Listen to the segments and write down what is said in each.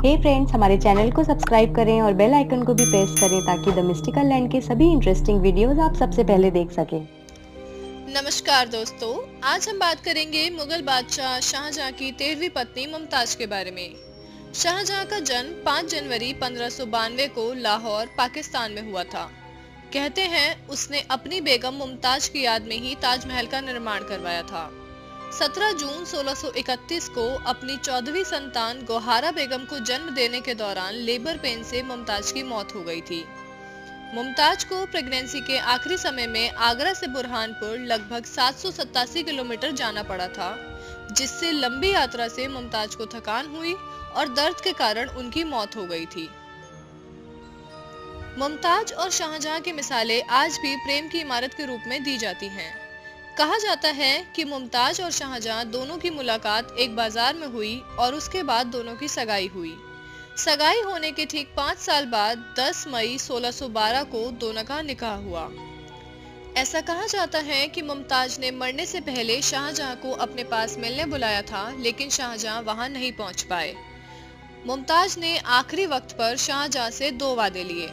हे friends, हमारे channel को subscribe करें और बेल आइकन को भी प्रेस करें ताकि द मिस्टिकल लैंड के सभी इंटरेस्टिंग वीडियोस आप सबसे पहले देख सकें। नमस्कार दोस्तों, आज हम बात करेंगे मुगल बादशाह शाहजहां की 13वीं पत्नी मुमताज के बारे में। शाहजहां का जन्म 5 जनवरी 1592 को लाहौर, पाकिस्तान में हुआ था। कहते हैं उसने अपनी बेगम मुमताज की याद में ही ताजमहल का निर्माण करवाया था। 17 जून 1631 को अपनी 14वीं संतान गौहरा बेगम को जन्म देने के दौरान लेबर पेन से मुमताज की मौत हो गई थी। मुमताज को प्रेगनेंसी के आखिरी समय में आगरा से बुरहानपुर लगभग 787 किलोमीटर जाना पड़ा था, जिससे लंबी यात्रा से मुमताज को थकान हुई और दर्द के कारण उनकी मौत हो गई थी। मुमताज और शाहजहां की मिसालें आज भी प्रेम की इमारत के रूप में दी जाती हैं। कहा जाता है कि मुमताज और शाहजहां दोनों की मुलाकात एक बाजार में हुई और उसके बाद दोनों की सगाई हुई। सगाई होने के ठीक 5 साल बाद 10 मई 1612 को दोनों का निकाह हुआ। ऐसा कहा जाता है कि मुमताज ने मरने से पहले शाहजहां को अपने पास मिलने बुलाया था, लेकिन शाहजहां वहां नहीं पहुंच पाए। मुमताज ने आखिरी वक्त पर शाहजहां से 2 वादे लिए।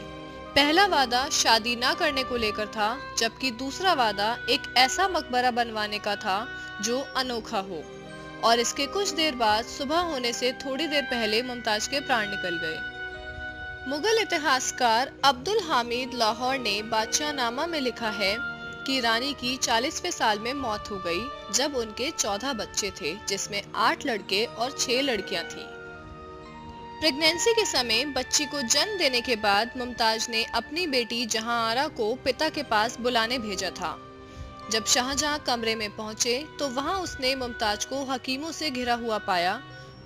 पहला वादा शादी ना करने को लेकर था, जबकि दूसरा वादा एक ऐसा मकबरा बनवाने का था जो अनोखा हो। और इसके कुछ देर बाद सुबह होने से थोड़ी देर पहले मुमताज के प्राण निकल गए। मुगल इतिहासकार अब्दुल हामिद लाहौर ने बादशाहनामा में लिखा है कि रानी की 40वें साल में मौत हो गई, जब उनके 14 बच्चे थे, जिसमें 8 लड़के और 6 लड़कियां थीं। प्रेगनेंसी के समय बच्ची को जन्म देने के बाद मुमताज ने अपनी बेटी जहांआरा को पिता के पास बुलाने भेजा था। जब शाहजहां कमरे में पहुंचे तो वहां उसने मुमताज को हकीमों से घिरा हुआ पाया,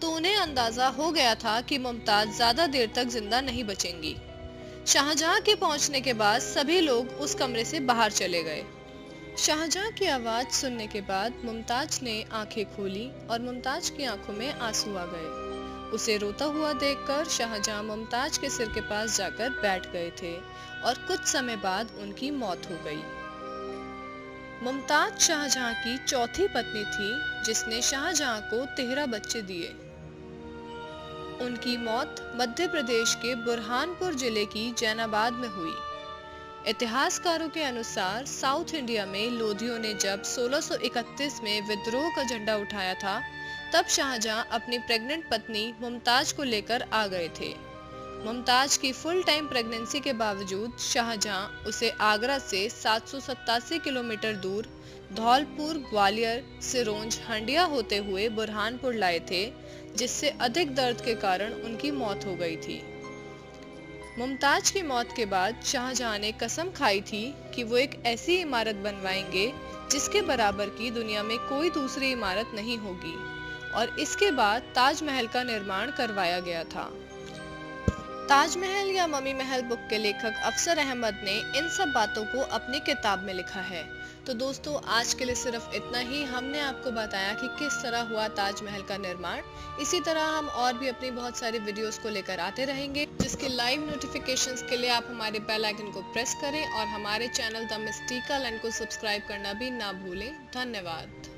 तो उन्हें अंदाजा हो गया था कि मुमताज ज्यादा देर तक जिंदा नहीं बचेंगी। शाहजहां के पहुंचने के बाद सभी लोग उस कमरे से बाहर चले गए। शाहजहां की आवाज सुनने के बाद मुमताज ने आंखें खोली और मुमताज की आंखों में आंसू आ गए। उसे रोता हुआ देखकर शाहजहां मुमताज के सिर के पास जाकर बैठ गए थे और कुछ समय बाद उनकी मौत हो गई। मुमताज शाहजहां की चौथी पत्नी थी, जिसने शाहजहां को 13 बच्चे दिए। उनकी मौत मध्य प्रदेश के बुरहानपुर जिले की जैनाबाद में हुई। इतिहासकारों के अनुसार साउथ इंडिया में लोधियों ने जब 1631 में विद्रोह का झंडा उठाया था, तब शाहजहां अपनी प्रेग्नेंट पत्नी मुमताज को लेकर आ गए थे। मुमताज की फुल टाइम प्रेगनेंसी के बावजूद शाहजहां उसे आगरा से 787 किलोमीटर दूर धौलपुर, ग्वालियर, सिरोंज, हंडिया होते हुए बुरहानपुर लाए थे, जिससे अधिक दर्द के कारण उनकी मौत हो गई थी। मुमताज की मौत के बाद शाहजहां ने कसम खाई थी कि वो एक ऐसी इमारत बनवाएंगे जिसके बराबर की दुनिया में कोई दूसरी इमारत नहीं होगी, और इसके बाद ताजमहल का निर्माण करवाया गया था। ताजमहल या ममी महल बुक के लेखक अफसर अहमद ने इन सब बातों को अपनी किताब में लिखा है। तो दोस्तों, आज के लिए सिर्फ इतना ही। हमने आपको बताया कि किस तरह हुआ ताजमहल का निर्माण। इसी तरह हम और भी अपनी बहुत सारी वीडियोस को लेकर आते रहेंगे, जिसके लाइव नोटिफिकेशंस के लिए आप हमारे बेल आइकन को प्रेस करें और हमारे चैनल द मिस्टिकल लैंड को सब्सक्राइब करना भी ना भूलें। धन्यवाद।